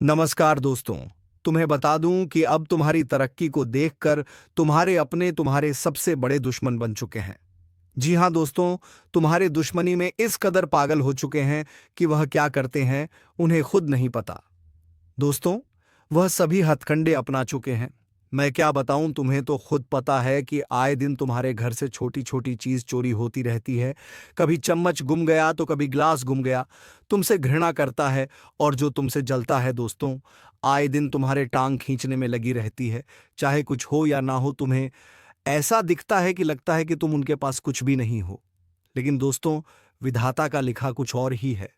नमस्कार दोस्तों। तुम्हें बता दूं कि अब तुम्हारी तरक्की को देखकर तुम्हारे अपने तुम्हारे सबसे बड़े दुश्मन बन चुके हैं। जी हां दोस्तों, तुम्हारे दुश्मनी में इस कदर पागल हो चुके हैं कि वह क्या करते हैं उन्हें खुद नहीं पता। दोस्तों, वह सभी हथकंडे अपना चुके हैं। मैं क्या बताऊं, तुम्हें तो खुद पता है कि आए दिन तुम्हारे घर से छोटी छोटी चीज चोरी होती रहती है। कभी चम्मच गुम गया तो कभी ग्लास गुम गया। तुमसे घृणा करता है और जो तुमसे जलता है दोस्तों, आए दिन तुम्हारे टांग खींचने में लगी रहती है। चाहे कुछ हो या ना हो, तुम्हें ऐसा दिखता है कि लगता है कि तुम उनके पास कुछ भी नहीं हो। लेकिन दोस्तों, विधाता का लिखा कुछ और ही है।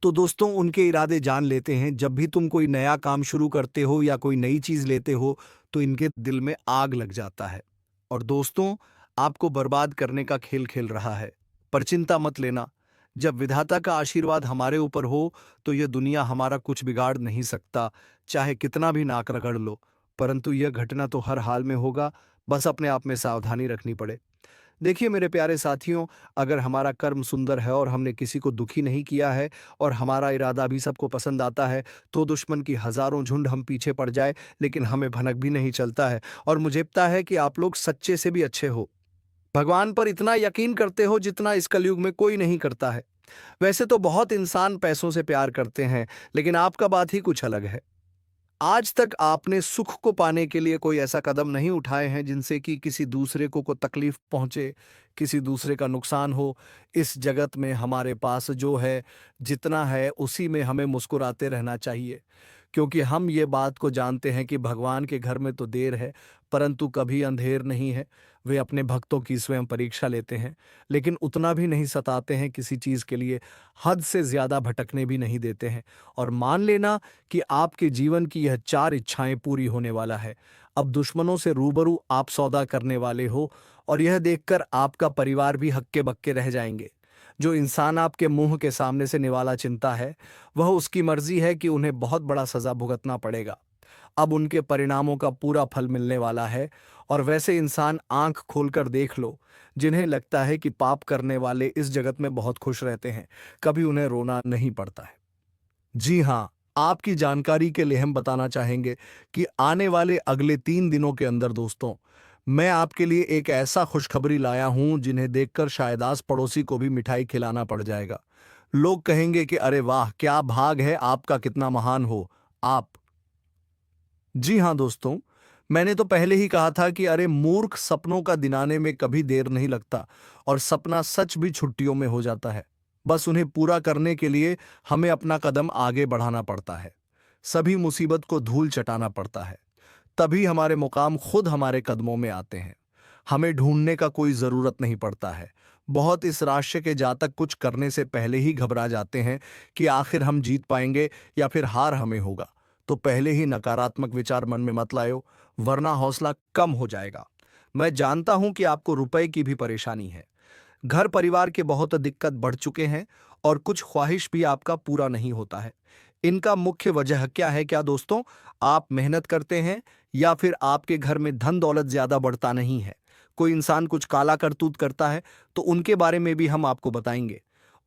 तो दोस्तों, उनके इरादे जान लेते हैं। जब भी तुम कोई नया काम शुरू करते हो या कोई नई चीज लेते हो तो इनके दिल में आग लग जाता है और दोस्तों, आपको बर्बाद करने का खेल खेल रहा है। पर चिंता मत लेना, जब विधाता का आशीर्वाद हमारे ऊपर हो तो यह दुनिया हमारा कुछ बिगाड़ नहीं सकता, चाहे कितना भी नाक रगड़ लो। परंतु यह घटना तो हर हाल में होगा, बस अपने आप में सावधानी रखनी पड़े। देखिए मेरे प्यारे साथियों, अगर हमारा कर्म सुंदर है और हमने किसी को दुखी नहीं किया है और हमारा इरादा भी सबको पसंद आता है, तो दुश्मन की हजारों झुंड हम पीछे पड़ जाए लेकिन हमें भनक भी नहीं चलता है। और मुझे पता है कि आप लोग सच्चे से भी अच्छे हो, भगवान पर इतना यकीन करते हो जितना इस कलयुग में कोई नहीं करता है। वैसे तो बहुत इंसान पैसों से प्यार करते हैं, लेकिन आपका बात ही कुछ अलग है। आज तक आपने सुख को पाने के लिए कोई ऐसा कदम नहीं उठाए हैं जिनसे कि किसी दूसरे को तकलीफ पहुंचे, किसी दूसरे का नुकसान हो। इस जगत में हमारे पास जो है, जितना है उसी में हमें मुस्कुराते रहना चाहिए, क्योंकि हम ये बात को जानते हैं कि भगवान के घर में तो देर है परंतु कभी अंधेर नहीं है। वे अपने भक्तों की स्वयं परीक्षा लेते हैं, लेकिन उतना भी नहीं सताते हैं किसी चीज़ के लिए, हद से ज़्यादा भटकने भी नहीं देते हैं। और मान लेना कि आपके जीवन की यह चार इच्छाएं पूरी होने वाला है। अब दुश्मनों से रूबरू आप सौदा करने वाले हो और यह देखकर आपका परिवार भी हक्के बक्के रह जाएंगे। जो इंसान आपके मुंह के सामने से निवाला चिंता है, वह उसकी मर्जी है कि उन्हें बहुत बड़ा सजा भुगतना पड़ेगा। अब उनके परिणामों का पूरा फल मिलने वाला है। और वैसे इंसान आंख खोलकर देख लो, जिन्हें लगता है कि पाप करने वाले इस जगत में बहुत खुश रहते हैं, कभी उन्हें रोना नहीं पड़ता है। जी हाँ, आपकी जानकारी के लिए हम बताना चाहेंगे कि आने वाले अगले 3 दिनों के अंदर दोस्तों, मैं आपके लिए एक ऐसा खुशखबरी लाया हूं जिन्हें देखकर शायद आस पड़ोसी को भी मिठाई खिलाना पड़ जाएगा। लोग कहेंगे कि अरे वाह, क्या भाग है आपका, कितना महान हो आप। जी हाँ दोस्तों, मैंने तो पहले ही कहा था कि अरे मूर्ख, सपनों का दिनाने में कभी देर नहीं लगता और सपना सच भी छुट्टियों में हो जाता है। बस उन्हें पूरा करने के लिए हमें अपना कदम आगे बढ़ाना पड़ता है। सभी मुसीबत को धूल चटाना पड़ता है, तभी हमारे मुकाम खुद हमारे कदमों में आते हैं। हमें ढूंढने का कोई जरूरत नहीं पड़ता है। बहुत इस राशि के जातक कुछ करने से पहले ही घबरा जाते हैं कि आखिर हम जीत पाएंगे या फिर हार हमें होगा। तो पहले ही नकारात्मक विचार मन में मत लायो, वरना हौसला कम हो जाएगा। मैं जानता हूं कि आपको रुपए की भी परेशानी है, घर परिवार के बहुत दिक्कत बढ़ चुके हैं और कुछ ख्वाहिश भी आपका पूरा नहीं होता है। इनका मुख्य वजह क्या है क्या दोस्तों? आप मेहनत करते हैं या फिर आपके घर में धन दौलत ज्यादा बढ़ता नहीं है? कोई इंसान कुछ काला करतूत करता है तो उनके बारे में भी हम आपको बताएंगे।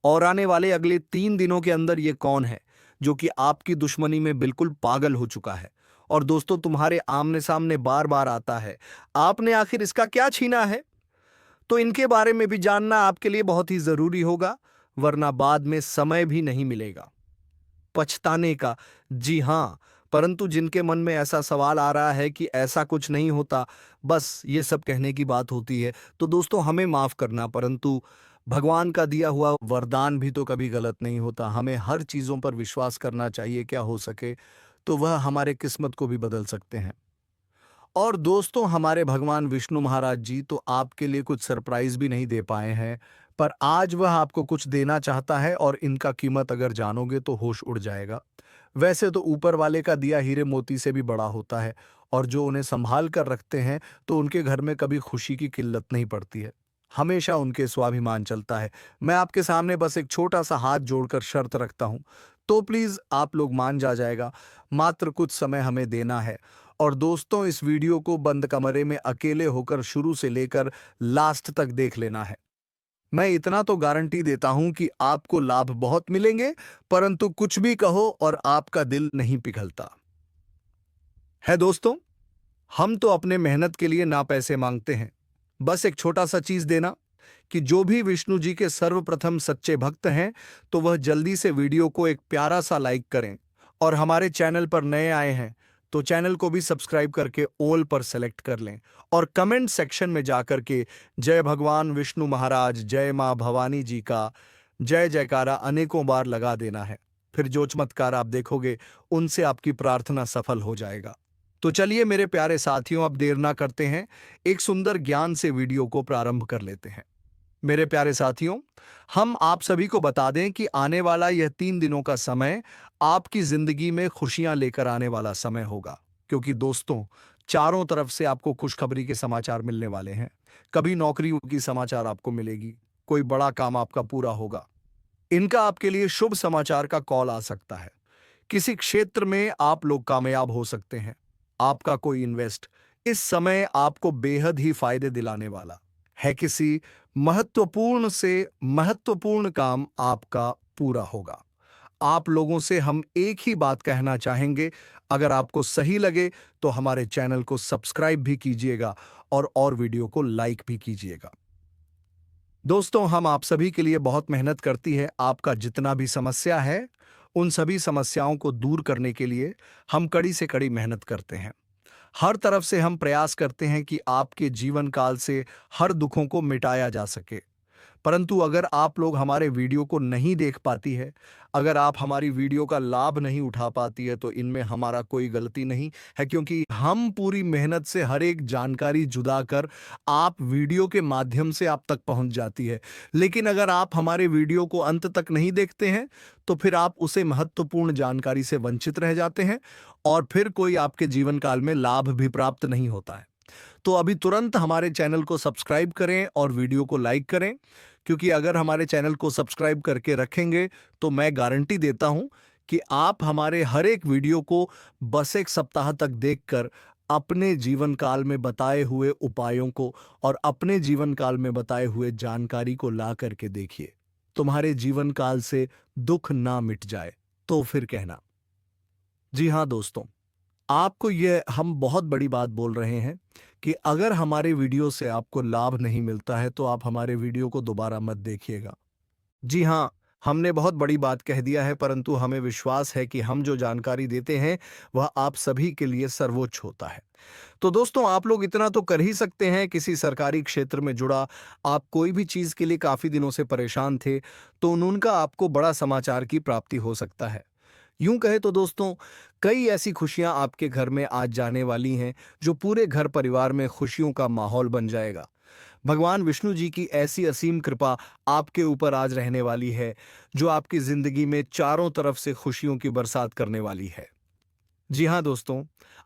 और आने वाले अगले 3 दिनों के अंदर ये कौन है जो कि आपकी दुश्मनी में बिल्कुल पागल हो चुका है और दोस्तों तुम्हारे आमने सामने बार बार आता है? आपने आखिर इसका क्या छीना है? तो इनके बारे में भी जानना आपके लिए बहुत ही जरूरी होगा, वरना बाद में समय भी नहीं मिलेगा पछताने का। जी हाँ, परंतु जिनके मन में ऐसा सवाल आ रहा है कि ऐसा कुछ नहीं होता, बस ये सब कहने की बात होती है, तो दोस्तों हमें माफ करना, परंतु भगवान का दिया हुआ वरदान भी तो कभी गलत नहीं होता। हमें हर चीजों पर विश्वास करना चाहिए, क्या हो सके तो वह हमारे किस्मत को भी बदल सकते हैं। और दोस्तों, हमारे भगवान विष्णु महाराज जी तो आपके लिए कुछ सरप्राइज भी नहीं दे पाए हैं, पर आज वह आपको कुछ देना चाहता है और इनका कीमत अगर जानोगे तो होश उड़ जाएगा। वैसे तो ऊपर वाले का दिया हीरे मोती से भी बड़ा होता है और जो उन्हें संभाल कर रखते हैं तो उनके घर में कभी खुशी की किल्लत नहीं पड़ती है, हमेशा उनके स्वाभिमान चलता है। मैं आपके सामने बस एक छोटा सा हाथ जोड़कर शर्त रखता हूं, तो प्लीज आप लोग मान जाएगा। मात्र कुछ समय हमें देना है। और दोस्तों, इस वीडियो को बंद कमरे में अकेले होकर शुरू से लेकर लास्ट तक देख लेना है। मैं इतना तो गारंटी देता हूं कि आपको लाभ बहुत मिलेंगे, परंतु कुछ भी कहो और आपका दिल नहीं पिघलता है। दोस्तों, हम तो अपने मेहनत के लिए ना पैसे मांगते हैं, बस एक छोटा सा चीज देना कि जो भी विष्णु जी के सर्वप्रथम सच्चे भक्त हैं तो वह जल्दी से वीडियो को एक प्यारा सा लाइक करें, और हमारे चैनल पर नए आए हैं तो चैनल को भी सब्सक्राइब करके ऑल पर सेलेक्ट कर लें, और कमेंट सेक्शन में जाकर के जय भगवान विष्णु महाराज, जय मां भवानी जी का जय जयकारा अनेकों बार लगा देना है। फिर जो चमत्कार आप देखोगे उनसे आपकी प्रार्थना सफल हो जाएगा। तो चलिए मेरे प्यारे साथियों, अब देर ना करते हैं, एक सुंदर ज्ञान से वीडियो को प्रारंभ कर लेते हैं। मेरे प्यारे साथियों, हम आप सभी को बता दें कि आने वाला यह 3 दिनों का समय आपकी जिंदगी में खुशियां लेकर आने वाला समय होगा, क्योंकि दोस्तों, चारों तरफ से आपको खुशखबरी के समाचार मिलने वाले हैं। कभी नौकरी की समाचार आपको मिलेगी, कोई बड़ा काम आपका पूरा होगा, इनका आपके लिए शुभ समाचार का कॉल आ सकता है। किसी क्षेत्र में आप लोग कामयाब हो सकते हैं। आपका कोई इन्वेस्ट इस समय आपको बेहद ही फायदे दिलाने वाला है। किसी महत्वपूर्ण से महत्वपूर्ण काम आपका पूरा होगा। आप लोगों से हम एक ही बात कहना चाहेंगे, अगर आपको सही लगे तो हमारे चैनल को सब्सक्राइब भी कीजिएगा और वीडियो को लाइक भी कीजिएगा। दोस्तों, हम आप सभी के लिए बहुत मेहनत करती है। आपका जितना भी समस्या है, उन सभी समस्याओं को दूर करने के लिए हम कड़ी से कड़ी मेहनत करते हैं। हर तरफ से हम प्रयास करते हैं कि आपके जीवन काल से हर दुखों को मिटाया जा सके। परंतु अगर आप लोग हमारे वीडियो को नहीं देख पाती है, अगर आप हमारी वीडियो का लाभ नहीं उठा पाती है, तो इनमें हमारा कोई गलती नहीं है, क्योंकि हम पूरी मेहनत से हर एक जानकारी जुदा कर आप वीडियो के माध्यम से आप तक पहुंच जाती है। लेकिन अगर आप हमारे वीडियो को अंत तक नहीं देखते हैं तो फिर आप उसे महत्वपूर्ण जानकारी से वंचित रह जाते हैं, और फिर कोई आपके जीवन काल में लाभ भी प्राप्त नहीं होता है। तो अभी तुरंत हमारे चैनल को सब्सक्राइब करें और वीडियो को लाइक करें, क्योंकि अगर हमारे चैनल को सब्सक्राइब करके रखेंगे तो मैं गारंटी देता हूं कि आप हमारे हर एक वीडियो को बस एक सप्ताह तक देखकर अपने जीवन काल में बताए हुए उपायों को और अपने जीवन काल में बताए हुए जानकारी को ला करके देखिए। तुम्हारे जीवन काल से दुख ना मिट जाए तो फिर कहना। जी हाँ दोस्तों, आपको ये हम बहुत बड़ी बात बोल रहे हैं कि अगर हमारे वीडियो से आपको लाभ नहीं मिलता है तो आप हमारे वीडियो को दोबारा मत देखिएगा। जी हाँ, हमने बहुत बड़ी बात कह दिया है, परंतु हमें विश्वास है कि हम जो जानकारी देते हैं वह आप सभी के लिए सर्वोच्च होता है। तो दोस्तों, आप लोग इतना तो कर ही सकते हैं, किसी सरकारी क्षेत्र में जुड़ा आप कोई भी चीज के लिए काफी दिनों से परेशान थे तो उनका आपको बड़ा समाचार की प्राप्ति हो सकता है। यूं कहे तो दोस्तों, कई ऐसी खुशियां आपके घर में आज जाने वाली हैं जो पूरे घर परिवार में खुशियों का माहौल बन जाएगा। भगवान विष्णु जी की ऐसी असीम कृपा आपके ऊपर आज रहने वाली है जो आपकी जिंदगी में चारों तरफ से खुशियों की बरसात करने वाली है। जी हाँ दोस्तों,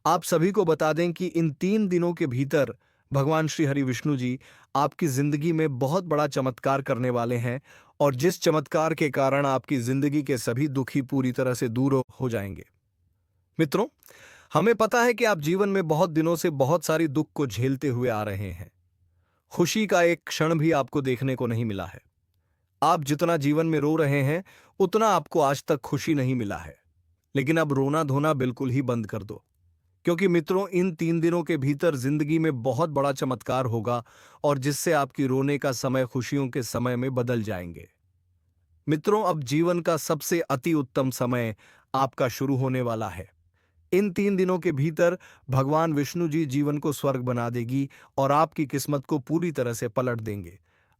आप सभी को बता दें कि इन 3 दिनों के भीतर भगवान श्री हरि विष्णु जी आपकी जिंदगी में बहुत बड़ा चमत्कार करने वाले हैं, और जिस चमत्कार के कारण आपकी जिंदगी के सभी दुखी पूरी तरह से दूर हो जाएंगे। मित्रों, हमें पता है कि आप जीवन में बहुत दिनों से बहुत सारी दुख को झेलते हुए आ रहे हैं। खुशी का एक क्षण भी आपको देखने को नहीं मिला है। आप जितना जीवन में रो रहे हैं उतना आपको आज तक खुशी नहीं मिला है। लेकिन अब रोना धोना बिल्कुल ही बंद कर दो, क्योंकि मित्रों, इन 3 दिनों के भीतर जिंदगी में बहुत बड़ा चमत्कार होगा, और जिससे आपकी रोने का समय खुशियों के समय में बदल जाएंगे। मित्रों, अब जीवन का सबसे अति उत्तम समय आपका शुरू होने वाला है। इन 3 दिनों के भीतर भगवान विष्णु जी जीवन को स्वर्ग बना देगी और आपकी किस्मत को पूरी तरह से पलट देंगे।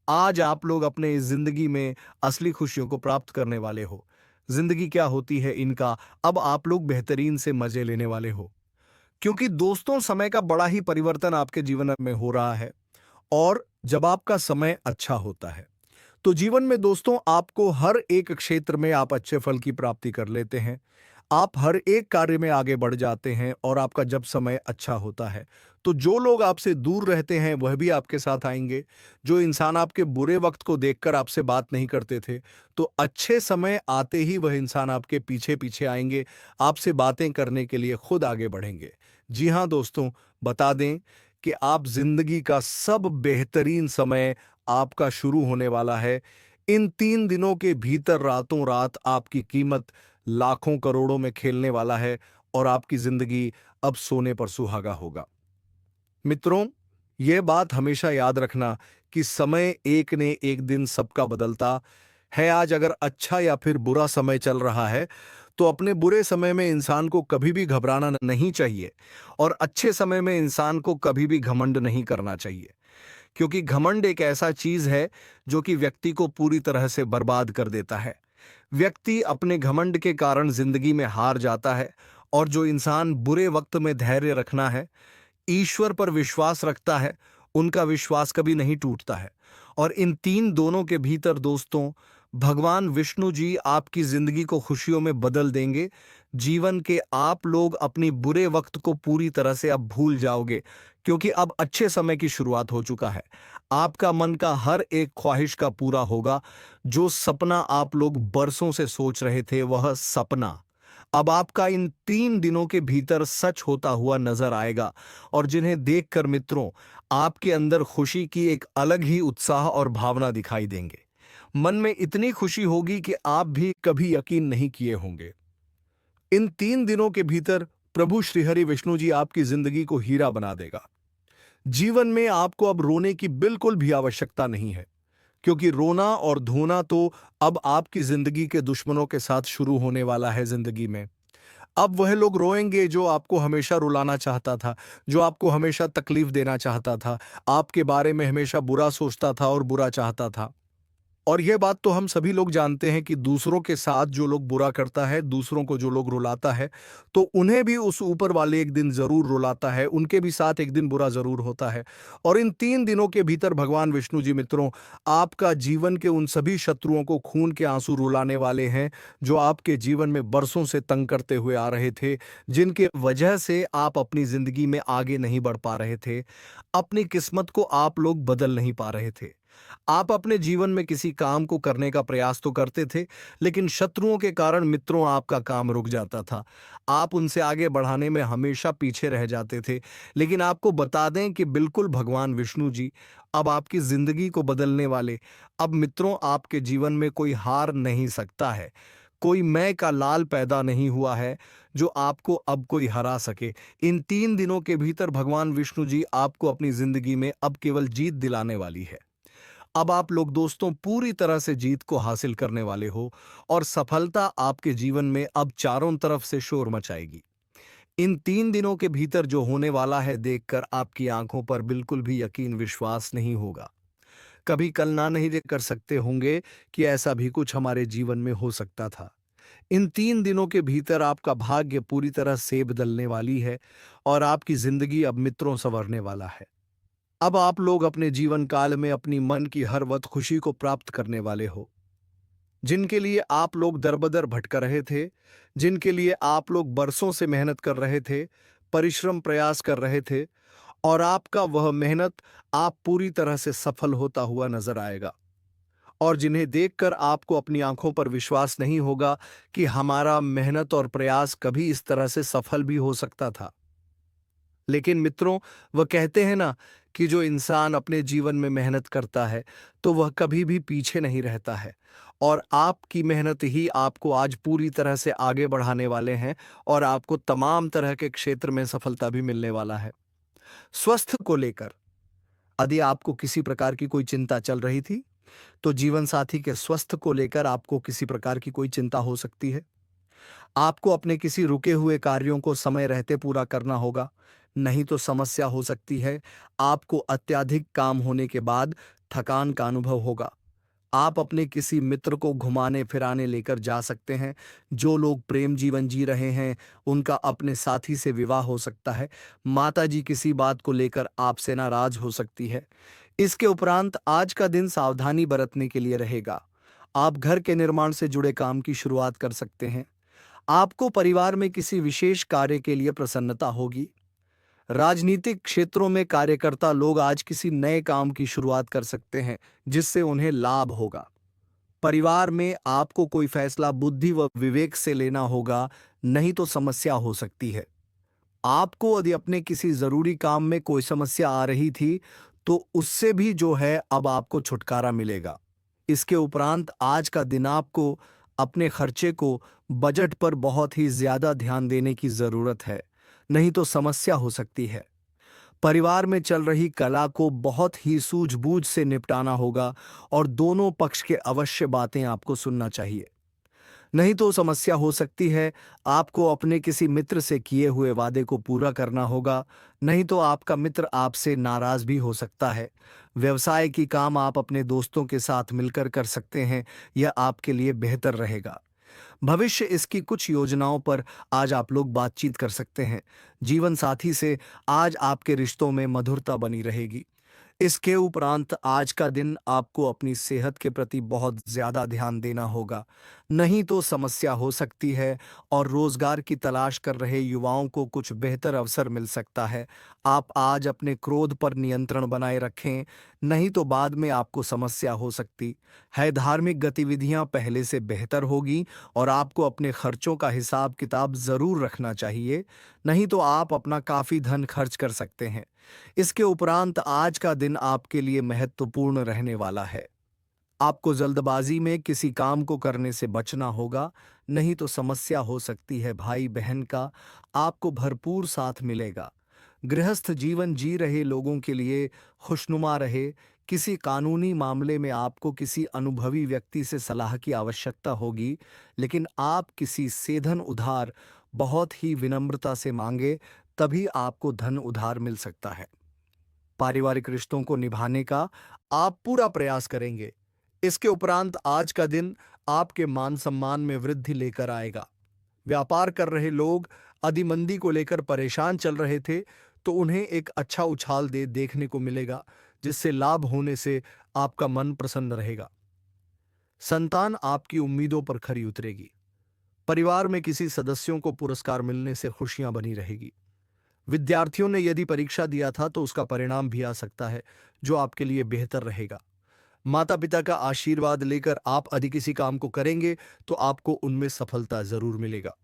आज आप लोग अपने इस जिंदगी में असली खुशियों को प्राप्त करने वाले हो। जिंदगी क्या होती है इनका अब आप लोग बेहतरीन से मजे लेने वाले हो, क्योंकि दोस्तों, समय का बड़ा ही परिवर्तन आपके जीवन में हो रहा है। और जब आपका समय अच्छा होता है तो जीवन में दोस्तों आपको हर एक क्षेत्र में आप अच्छे फल की प्राप्ति कर लेते हैं। आप हर एक कार्य में आगे बढ़ जाते हैं, और आपका जब समय अच्छा होता है तो जो लोग आपसे दूर रहते हैं वह भी आपके साथ आएंगे। जो इंसान आपके बुरे वक्त को देखकर आपसे बात नहीं करते थे, तो अच्छे समय आते ही वह इंसान आपके पीछे पीछे आएंगे, आपसे बातें करने के लिए खुद आगे बढ़ेंगे। जी हाँ दोस्तों, बता दें कि आप जिंदगी का सब बेहतरीन समय आपका शुरू होने वाला है। इन 3 दिनों के भीतर रातों रात आपकी कीमत लाखों करोड़ों में खेलने वाला है और आपकी जिंदगी अब सोने पर सुहागा होगा। मित्रों, यह बात हमेशा याद रखना कि समय एक ने एक दिन सबका बदलता है। आज अगर अच्छा या फिर बुरा समय चल रहा है तो अपने बुरे समय में इंसान को कभी भी घबराना नहीं चाहिए और अच्छे समय में इंसान को कभी भी घमंड नहीं करना चाहिए, क्योंकि घमंड एक ऐसा चीज है जो कि व्यक्ति को पूरी तरह से बर्बाद कर देता है। व्यक्ति अपने घमंड के कारण जिंदगी में हार जाता है और जो इंसान बुरे वक्त में धैर्य रखना है, ईश्वर पर विश्वास रखता है, उनका विश्वास कभी नहीं टूटता है। और इन तीन दोनों के भीतर दोस्तों, भगवान विष्णु जी आपकी जिंदगी को खुशियों में बदल देंगे। जीवन के आप लोग अपनी बुरे वक्त को पूरी तरह से अब भूल जाओगे, क्योंकि अब अच्छे समय की शुरुआत हो चुका है। आपका मन का हर एक ख्वाहिश का पूरा होगा। जो सपना आप लोग बरसों से सोच रहे थे, वह सपना अब आपका इन 3 दिनों के भीतर सच होता हुआ नजर आएगा। और जिन्हें देखकर मित्रों, आपके अंदर खुशी की एक अलग ही उत्साह और भावना दिखाई देंगे। मन में इतनी खुशी होगी कि आप भी कभी यकीन नहीं किए होंगे। इन 3 दिनों के भीतर प्रभु श्रीहरि विष्णु जी आपकी जिंदगी को हीरा बना देगा। जीवन में आपको अब रोने की बिल्कुल भी आवश्यकता नहीं है, क्योंकि रोना और धोना तो अब आपकी जिंदगी के दुश्मनों के साथ शुरू होने वाला है। जिंदगी में अब वह लोग रोएंगे जो आपको हमेशा रुलाना चाहता था, जो आपको हमेशा तकलीफ देना चाहता था, आपके बारे में हमेशा बुरा सोचता था और बुरा चाहता था। और यह बात तो हम सभी लोग जानते हैं कि दूसरों के साथ जो लोग बुरा करता है, दूसरों को जो लोग रुलाता है, तो उन्हें भी उस ऊपर वाले एक दिन जरूर रुलाता है, उनके भी साथ एक दिन बुरा जरूर होता है। और इन 3 दिनों के भीतर भगवान विष्णु जी मित्रों, आपका जीवन के उन सभी शत्रुओं को खून के आंसू रुलाने वाले हैं जो आपके जीवन में बरसों से तंग करते हुए आ रहे थे, जिनके वजह से आप अपनी जिंदगी में आगे नहीं बढ़ पा रहे थे। अपनी किस्मत को आप लोग बदल नहीं पा रहे थे। आप अपने जीवन में किसी काम को करने का प्रयास तो करते थे, लेकिन शत्रुओं के कारण मित्रों आपका काम रुक जाता था। आप उनसे आगे बढ़ाने में हमेशा पीछे रह जाते थे। लेकिन आपको बता दें कि बिल्कुल भगवान विष्णु जी अब आपकी जिंदगी को बदलने वाले। अब मित्रों, आपके जीवन में कोई हार नहीं सकता है। कोई मैं का लाल पैदा नहीं हुआ है जो आपको अब कोई हरा सके। इन 3 दिनों के भीतर भगवान विष्णु जी आपको अपनी जिंदगी में अब केवल जीत दिलाने वाली है। अब आप लोग दोस्तों पूरी तरह से जीत को हासिल करने वाले हो और सफलता आपके जीवन में अब चारों तरफ से शोर मचाएगी। इन 3 दिनों के भीतर जो होने वाला है देखकर आपकी आंखों पर बिल्कुल भी यकीन विश्वास नहीं होगा। कभी कल्पना नहीं कर सकते होंगे कि ऐसा भी कुछ हमारे जीवन में हो सकता था। इन 3 दिनों के भीतर आपका भाग्य पूरी तरह से बदलने वाली है और आपकी जिंदगी अब मित्रों संवरने वाला है। अब आप लोग अपने जीवन काल में अपनी मन की हर वक्त खुशी को प्राप्त करने वाले हो। जिनके लिए आप लोग दरबदर भटक रहे थे, जिनके लिए आप लोग बरसों से मेहनत कर रहे थे, परिश्रम प्रयास कर रहे थे, और आपका वह मेहनत आप पूरी तरह से सफल होता हुआ नजर आएगा। और जिन्हें देखकर आपको अपनी आंखों पर विश्वास नहीं होगा कि हमारा मेहनत और प्रयास कभी इस तरह से सफल भी हो सकता था। लेकिन मित्रों, वह कहते हैं ना कि जो इंसान अपने जीवन में मेहनत करता है तो वह कभी भी पीछे नहीं रहता है। और आपकी मेहनत ही आपको आज पूरी तरह से आगे बढ़ाने वाले हैं और आपको तमाम तरह के क्षेत्र में सफलता भी मिलने वाला है। स्वास्थ्य को लेकर यदि आपको किसी प्रकार की कोई चिंता चल रही थी, तो जीवन साथी के स्वास्थ्य को लेकर आपको किसी प्रकार की कोई चिंता हो सकती है। आपको अपने किसी रुके हुए कार्यों को समय रहते पूरा करना होगा, नहीं तो समस्या हो सकती है। आपको अत्यधिक काम होने के बाद थकान का अनुभव होगा। आप अपने किसी मित्र को घुमाने फिराने लेकर जा सकते हैं। जो लोग प्रेम जीवन जी रहे हैं, उनका अपने साथी से विवाह हो सकता है। माता जी किसी बात को लेकर आपसे नाराज हो सकती है। इसके उपरांत आज का दिन सावधानी बरतने के लिए रहेगा। आप घर के निर्माण से जुड़े काम की शुरुआत कर सकते हैं। आपको परिवार में किसी विशेष कार्य के लिए प्रसन्नता होगी। राजनीतिक क्षेत्रों में कार्यकर्ता लोग आज किसी नए काम की शुरुआत कर सकते हैं जिससे उन्हें लाभ होगा। परिवार में आपको कोई फैसला बुद्धि व विवेक से लेना होगा, नहीं तो समस्या हो सकती है। आपको यदि अपने किसी जरूरी काम में कोई समस्या आ रही थी, तो उससे भी जो है अब आपको छुटकारा मिलेगा। इसके उपरांत आज का दिन आपको अपने खर्चे को बजट पर बहुत ही ज्यादा ध्यान देने की जरूरत है, नहीं तो समस्या हो सकती है। परिवार में चल रही कला को बहुत ही सूझबूझ से निपटाना होगा और दोनों पक्ष के अवश्य बातें आपको सुनना चाहिए, नहीं तो समस्या हो सकती है। आपको अपने किसी मित्र से किए हुए वादे को पूरा करना होगा, नहीं तो आपका मित्र आपसे नाराज भी हो सकता है। व्यवसाय की काम आप अपने दोस्तों के साथ मिलकर कर सकते हैं, यह आपके लिए बेहतर रहेगा। भविष्य इसकी कुछ योजनाओं पर आज आप लोग बातचीत कर सकते हैं। जीवन साथी से आज आपके रिश्तों में मधुरता बनी रहेगी। इसके उपरांत आज का दिन आपको अपनी सेहत के प्रति बहुत ज्यादा ध्यान देना होगा, नहीं तो समस्या हो सकती है और रोजगार की तलाश कर रहे युवाओं को कुछ बेहतर अवसर मिल सकता है। आप आज अपने क्रोध पर नियंत्रण बनाए रखें, नहीं तो बाद में आपको समस्या हो सकती है। धार्मिक गतिविधियां पहले से बेहतर होगी और आपको अपने खर्चों का हिसाब किताब जरूर रखना चाहिए, नहीं तो आप अपना काफी धन खर्च कर सकते हैं। इसके उपरांत आज का दिन आपके लिए महत्वपूर्ण रहने वाला है। आपको जल्दबाजी में किसी काम को करने से बचना होगा, नहीं तो समस्या हो सकती है। भाई बहन का आपको भरपूर साथ मिलेगा। गृहस्थ जीवन जी रहे लोगों के लिए खुशनुमा रहे। किसी कानूनी मामले में आपको किसी अनुभवी व्यक्ति से सलाह की आवश्यकता होगी, लेकिन आप किसी से धन उधार बहुत ही विनम्रता से मांगे, तभी आपको धन उधार मिल सकता है। पारिवारिक रिश्तों को निभाने का आप पूरा प्रयास करेंगे। इसके उपरांत आज का दिन आपके मान सम्मान में वृद्धि लेकर आएगा। व्यापार कर रहे लोग अधिमंदी को लेकर परेशान चल रहे थे, तो उन्हें एक अच्छा उछाल देखने को मिलेगा, जिससे लाभ होने से आपका मन प्रसन्न रहेगा। संतान आपकी उम्मीदों पर खरी उतरेगी। परिवार में किसी सदस्यों को पुरस्कार मिलने से खुशियां बनी रहेगी। विद्यार्थियों ने यदि परीक्षा दिया था तो उसका परिणाम भी आ सकता है, जो आपके लिए बेहतर रहेगा। माता पिता का आशीर्वाद लेकर आप यदि किसी काम को करेंगे तो आपको उनमें सफलता जरूर मिलेगा।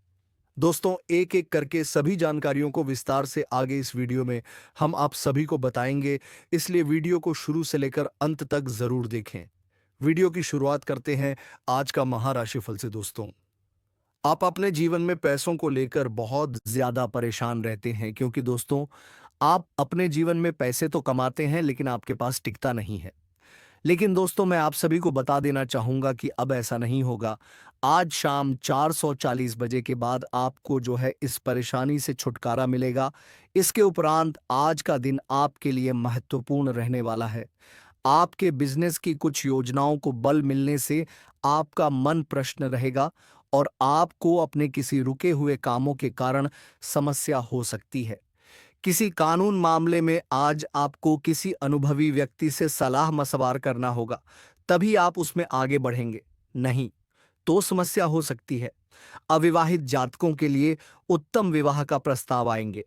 दोस्तों, एक एक करके सभी जानकारियों को विस्तार से आगे इस वीडियो में हम आप सभी को बताएंगे, इसलिए वीडियो को शुरू से लेकर अंत तक जरूर देखें। वीडियो की शुरुआत करते हैं आज का महाराशिफल से। दोस्तों, आप अपने जीवन में पैसों को लेकर बहुत ज्यादा परेशान रहते हैं, क्योंकि दोस्तों आप अपने जीवन में पैसे तो कमाते हैं लेकिन आपके पास टिकता नहीं है। लेकिन दोस्तों, मैं आप सभी को बता देना चाहूंगा कि अब ऐसा नहीं होगा। आज शाम 4:40 बजे के बाद आपको जो है इस परेशानी से छुटकारा मिलेगा। इसके उपरांत आज का दिन आपके लिए महत्वपूर्ण रहने वाला है। आपके बिजनेस की कुछ योजनाओं को बल मिलने से आपका मन प्रसन्न रहेगा और आपको अपने किसी रुके हुए कामों के कारण समस्या हो सकती है। किसी कानून मामले में आज आपको किसी अनुभवी व्यक्ति से सलाह मशवरा करना होगा, तभी आप उसमें आगे बढ़ेंगे, नहीं तो समस्या हो सकती है। अविवाहित जातकों के लिए उत्तम विवाह का प्रस्ताव आएंगे।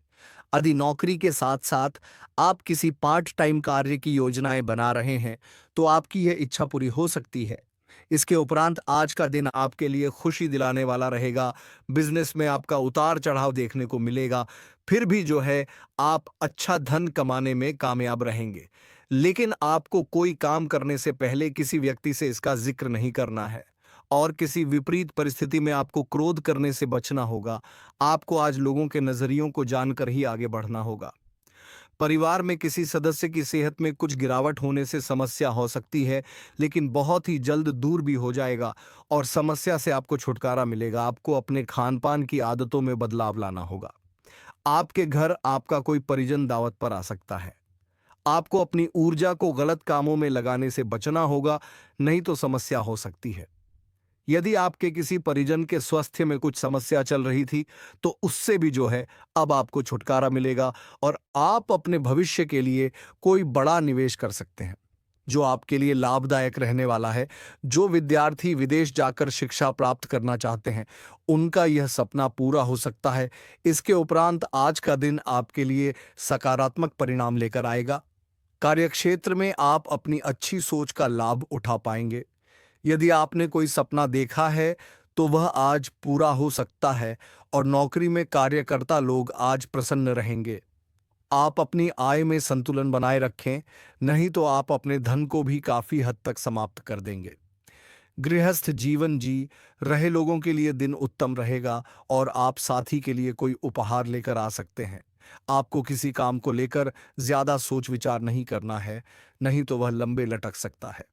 यदि नौकरी के साथ साथ आप किसी पार्ट टाइम कार्य की योजनाएं बना रहे हैं तो आपकी यह इच्छा पूरी हो सकती है। इसके उपरांत आज का दिन आपके लिए खुशी दिलाने वाला रहेगा। बिजनेस में आपका उतार चढ़ाव देखने को मिलेगा, फिर भी जो है आप अच्छा धन कमाने में कामयाब रहेंगे। लेकिन आपको कोई काम करने से पहले किसी व्यक्ति से इसका जिक्र नहीं करना है और किसी विपरीत परिस्थिति में आपको क्रोध करने से बचना होगा। आपको आज लोगों के नजरियों को जानकर ही आगे बढ़ना होगा। परिवार में किसी सदस्य की सेहत में कुछ गिरावट होने से समस्या हो सकती है, लेकिन बहुत ही जल्द दूर भी हो जाएगा और समस्या से आपको छुटकारा मिलेगा। आपको अपने खान पान की आदतों में बदलाव लाना होगा। आपके घर आपका कोई परिजन दावत पर आ सकता है। आपको अपनी ऊर्जा को गलत कामों में लगाने से बचना होगा, नहीं तो समस्या हो सकती है। यदि आपके किसी परिजन के स्वास्थ्य में कुछ समस्या चल रही थी तो उससे भी जो है अब आपको छुटकारा मिलेगा और आप अपने भविष्य के लिए कोई बड़ा निवेश कर सकते हैं, जो आपके लिए लाभदायक रहने वाला है। जो विद्यार्थी विदेश जाकर शिक्षा प्राप्त करना चाहते हैं, उनका यह सपना पूरा हो सकता है। इसके उपरांत आज का दिन आपके लिए सकारात्मक परिणाम लेकर आएगा। कार्यक्षेत्र में आप अपनी अच्छी सोच का लाभ उठा पाएंगे। यदि आपने कोई सपना देखा है तो वह आज पूरा हो सकता है और नौकरी में कार्यकर्ता लोग आज प्रसन्न रहेंगे। आप अपनी आय में संतुलन बनाए रखें, नहीं तो आप अपने धन को भी काफी हद तक समाप्त कर देंगे। गृहस्थ जीवन जी रहे लोगों के लिए दिन उत्तम रहेगा और आप साथी के लिए कोई उपहार लेकर आ सकते हैं। आपको किसी काम को लेकर ज्यादा सोच विचार नहीं करना है, नहीं तो वह लंबे लटक सकता है।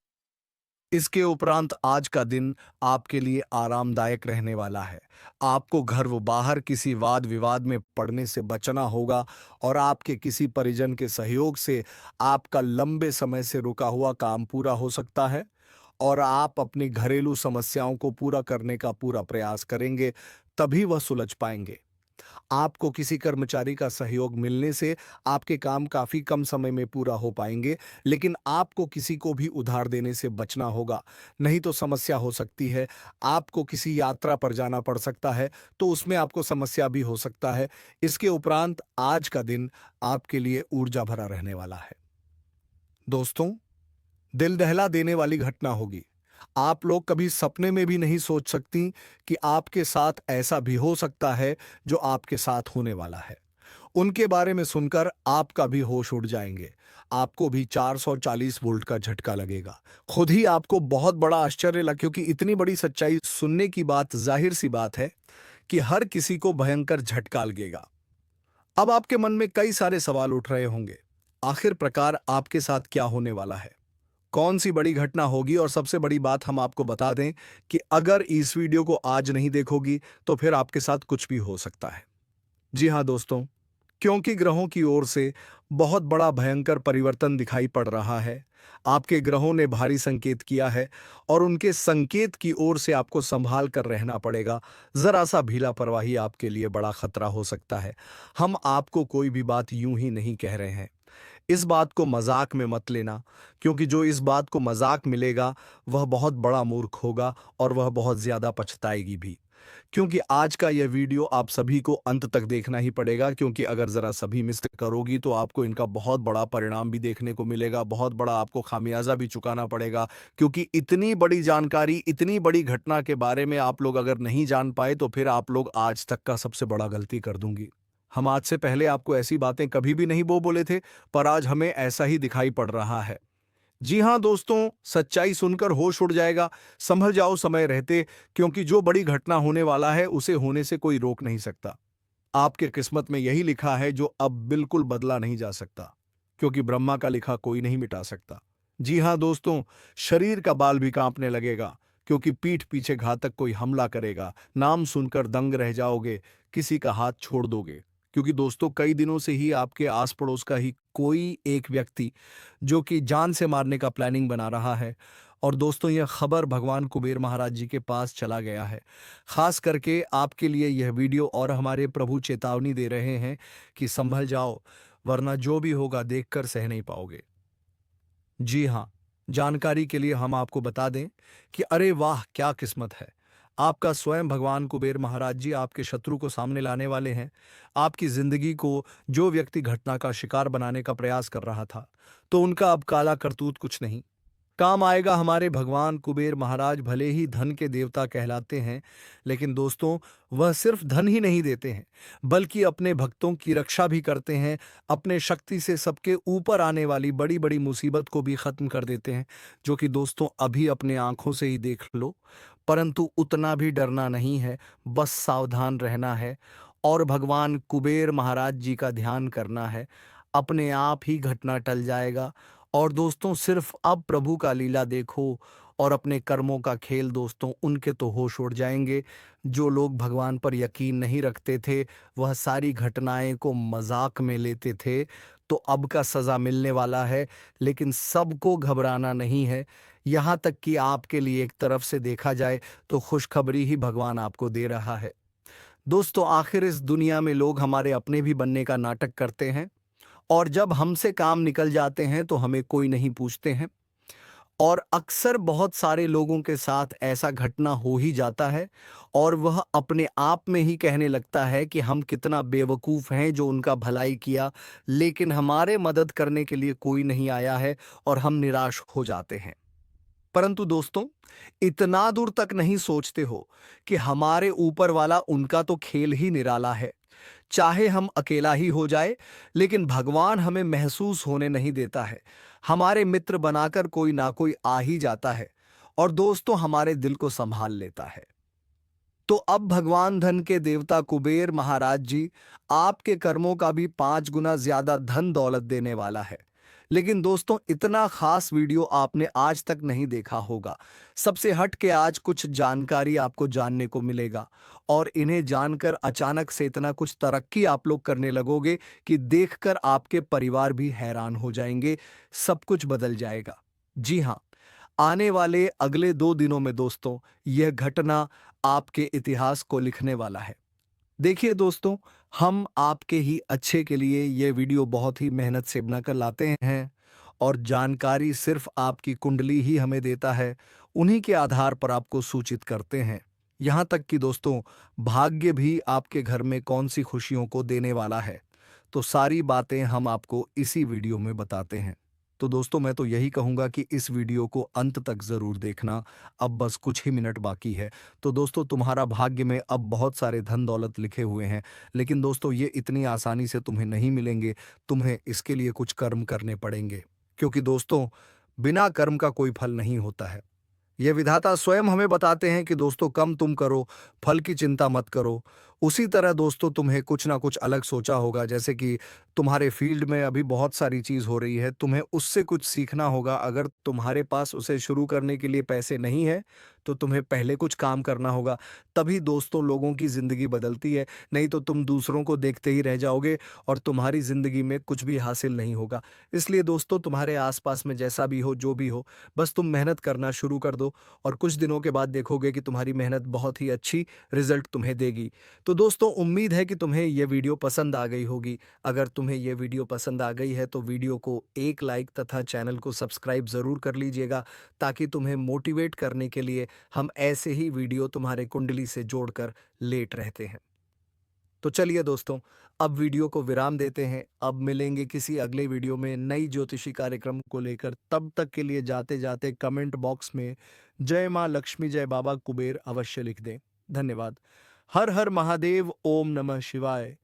इसके उपरांत आज का दिन आपके लिए आरामदायक रहने वाला है। आपको घर व बाहर किसी वाद विवाद में पड़ने से बचना होगा और आपके किसी परिजन के सहयोग से आपका लंबे समय से रुका हुआ काम पूरा हो सकता है और आप अपनी घरेलू समस्याओं को पूरा करने का पूरा प्रयास करेंगे, तभी वह सुलझ पाएंगे। आपको किसी कर्मचारी का सहयोग मिलने से आपके काम काफी कम समय में पूरा हो पाएंगे, लेकिन आपको किसी को भी उधार देने से बचना होगा, नहीं तो समस्या हो सकती है। आपको किसी यात्रा पर जाना पड़ सकता है, तो उसमें आपको समस्या भी हो सकता है। इसके उपरांत आज का दिन आपके लिए ऊर्जा भरा रहने वाला है। दोस्तों, दिल दहला देने वाली घटना होगी। आप लोग कभी सपने में भी नहीं सोच सकती कि आपके साथ ऐसा भी हो सकता है जो आपके साथ होने वाला है। उनके बारे में सुनकर आपका भी होश उड़ जाएंगे। आपको भी 440 वोल्ट का झटका लगेगा। खुद ही आपको बहुत बड़ा आश्चर्य लग, क्योंकि इतनी बड़ी सच्चाई सुनने की बात जाहिर सी बात है कि हर किसी को भयंकर झटका लगेगा। अब आपके मन में कई सारे सवाल उठ रहे होंगे। आखिर प्रकार आपके साथ क्या होने वाला है? कौन सी बड़ी घटना होगी? और सबसे बड़ी बात हम आपको बता दें कि अगर इस वीडियो को आज नहीं देखोगी तो फिर आपके साथ कुछ भी हो सकता है। जी हां दोस्तों, क्योंकि ग्रहों की ओर से बहुत बड़ा भयंकर परिवर्तन दिखाई पड़ रहा है। आपके ग्रहों ने भारी संकेत किया है और उनके संकेत की ओर से आपको संभाल कर रहना पड़ेगा। जरा सा भीला परवाही आपके लिए बड़ा खतरा हो सकता है। हम आपको कोई भी बात यूं ही नहीं कह रहे हैं। इस बात को मजाक में मत लेना, क्योंकि जो इस बात को मजाक मिलेगा वह बहुत बड़ा मूर्ख होगा और वह बहुत ज्यादा पछताएगी भी। क्योंकि आज का यह वीडियो आप सभी को अंत तक देखना ही पड़ेगा, क्योंकि अगर जरा सभी मिस करोगी तो आपको इनका बहुत बड़ा परिणाम भी देखने को मिलेगा, बहुत बड़ा आपको खामियाजा भी चुकाना पड़ेगा। क्योंकि इतनी बड़ी जानकारी, इतनी बड़ी घटना के बारे में आप लोग अगर नहीं जान पाए तो फिर आप लोग आज तक का सबसे बड़ा गलती कर दूंगी। हम आज से पहले आपको ऐसी बातें कभी भी नहीं बोले थे, पर आज हमें ऐसा ही दिखाई पड़ रहा है। जी हां दोस्तों, सच्चाई सुनकर होश उड़ जाएगा। संभल जाओ समय रहते, क्योंकि जो बड़ी घटना होने वाला है उसे होने से कोई रोक नहीं सकता। आपके किस्मत में यही लिखा है जो अब बिल्कुल बदला नहीं जा सकता, क्योंकि ब्रह्मा का लिखा कोई नहीं मिटा सकता। जी हां दोस्तों, शरीर का बाल भी कांपने लगेगा, क्योंकि पीठ पीछे घातक कोई हमला करेगा। नाम सुनकर दंग रह जाओगे, किसी का हाथ छोड़ दोगे, क्योंकि दोस्तों कई दिनों से ही आपके आस पड़ोस का ही कोई एक व्यक्ति जो कि जान से मारने का प्लानिंग बना रहा है। और दोस्तों, यह खबर भगवान कुबेर महाराज जी के पास चला गया है। खास करके आपके लिए यह वीडियो और हमारे प्रभु चेतावनी दे रहे हैं कि संभल जाओ, वरना जो भी होगा देखकर सह नहीं पाओगे। जी हाँ, जानकारी के लिए हम आपको बता दें कि अरे वाह क्या किस्मत है, आपका स्वयं भगवान कुबेर महाराज जी आपके शत्रु को सामने लाने वाले हैं। आपकी जिंदगी को जो व्यक्ति घटना का शिकार बनाने का प्रयास कर रहा था, तो उनका अब काला करतूत कुछ नहीं काम आएगा। हमारे भगवान कुबेर महाराज भले ही धन के देवता कहलाते हैं, लेकिन दोस्तों वह सिर्फ धन ही नहीं देते हैं, बल्कि अपने भक्तों की रक्षा भी करते हैं। अपने शक्ति से सबके ऊपर आने वाली बड़ी बड़ी मुसीबत को भी खत्म कर देते हैं, जो कि दोस्तों अभी अपने आंखों से ही देख लो। परंतु उतना भी डरना नहीं है, बस सावधान रहना है और भगवान कुबेर महाराज जी का ध्यान करना है। अपने आप ही घटना टल जाएगा। और दोस्तों सिर्फ अब प्रभु का लीला देखो और अपने कर्मों का खेल। दोस्तों उनके तो होश उड़ जाएंगे। जो लोग भगवान पर यकीन नहीं रखते थे, वह सारी घटनाएं को मजाक में लेते थे, तो अब का सजा मिलने वाला है। लेकिन सबको घबराना नहीं है। यहाँ तक कि आपके लिए एक तरफ से देखा जाए तो खुशखबरी ही भगवान आपको दे रहा है। दोस्तों आखिर इस दुनिया में लोग हमारे अपने भी बनने का नाटक करते हैं, और जब हमसे काम निकल जाते हैं तो हमें कोई नहीं पूछते हैं। और अक्सर बहुत सारे लोगों के साथ ऐसा घटना हो ही जाता है, और वह अपने आप में ही कहने लगता है कि हम कितना बेवकूफ़ हैं जो उनका भलाई किया, लेकिन हमारे मदद करने के लिए कोई नहीं आया है और हम निराश हो जाते हैं। परंतु दोस्तों इतना दूर तक नहीं सोचते हो कि हमारे ऊपर वाला, उनका तो खेल ही निराला है। चाहे हम अकेला ही हो जाए, लेकिन भगवान हमें महसूस होने नहीं देता है। हमारे मित्र बनाकर कोई ना कोई आ ही जाता है और दोस्तों हमारे दिल को संभाल लेता है। तो अब भगवान धन के देवता कुबेर महाराज जी आपके कर्मों का भी 5 गुना ज्यादा धन दौलत देने वाला है। लेकिन दोस्तों इतना खास वीडियो आपने आज तक नहीं देखा होगा। सबसे हट के आज कुछ जानकारी आपको जानने को मिलेगा और इन्हें जानकर अचानक से इतना कुछ तरक्की आप लोग करने लगोगे कि देखकर आपके परिवार भी हैरान हो जाएंगे। सब कुछ बदल जाएगा। जी हाँ, आने वाले अगले 2 दिनों में दोस्तों यह घटना आपके इतिहास को लिखने वाला है। देखिए दोस्तों, हम आपके ही अच्छे के लिए ये वीडियो बहुत ही मेहनत से बनाकर लाते हैं और जानकारी सिर्फ आपकी कुंडली ही हमें देता है। उन्हीं के आधार पर आपको सूचित करते हैं। यहाँ तक कि दोस्तों भाग्य भी आपके घर में कौन सी खुशियों को देने वाला है, तो सारी बातें हम आपको इसी वीडियो में बताते हैं। तो दोस्तों मैं तो यही कहूँगा कि इस वीडियो को अंत तक ज़रूर देखना। अब बस कुछ ही मिनट बाकी है। तो दोस्तों तुम्हारा भाग्य में अब बहुत सारे धन दौलत लिखे हुए हैं, लेकिन दोस्तों ये इतनी आसानी से तुम्हें नहीं मिलेंगे। तुम्हें इसके लिए कुछ कर्म करने पड़ेंगे, क्योंकि दोस्तों बिना कर्म का कोई फल नहीं होता है। ये विधाता स्वयं हमें बताते हैं कि दोस्तों कम तुम करो, फल की चिंता मत करो। उसी तरह दोस्तों तुम्हें कुछ ना कुछ अलग सोचा होगा, जैसे कि तुम्हारे फील्ड में अभी बहुत सारी चीज़ हो रही है, तुम्हें उससे कुछ सीखना होगा। अगर तुम्हारे पास उसे शुरू करने के लिए पैसे नहीं है, तो तुम्हें पहले कुछ काम करना होगा। तभी दोस्तों लोगों की ज़िंदगी बदलती है, नहीं तो तुम दूसरों को देखते ही रह जाओगे और तुम्हारी ज़िंदगी में कुछ भी हासिल नहीं होगा। इसलिए दोस्तों तुम्हारे आसपास में जैसा भी हो, जो भी हो, बस तुम मेहनत करना शुरू कर दो और कुछ दिनों के बाद देखोगे कि तुम्हारी मेहनत बहुत ही अच्छी रिजल्ट तुम्हें देगी। तो दोस्तों उम्मीद है कि तुम्हें ये वीडियो पसंद आ गई होगी। अगर तुम्हें ये वीडियो पसंद आ गई है तो वीडियो को एक लाइक तथा चैनल को सब्सक्राइब ज़रूर कर लीजिएगा, ताकि तुम्हें मोटिवेट करने के लिए हम ऐसे ही वीडियो तुम्हारे कुंडली से जोड़कर लेट रहते हैं। तो चलिए दोस्तों, अब वीडियो को विराम देते हैं। अब मिलेंगे किसी अगले वीडियो में नई ज्योतिषी कार्यक्रम को लेकर। तब तक के लिए जाते जाते कमेंट बॉक्स में जय माँ लक्ष्मी जय बाबा कुबेर अवश्य लिख दें। धन्यवाद। हर हर महादेव। ओम नमः शिवाय।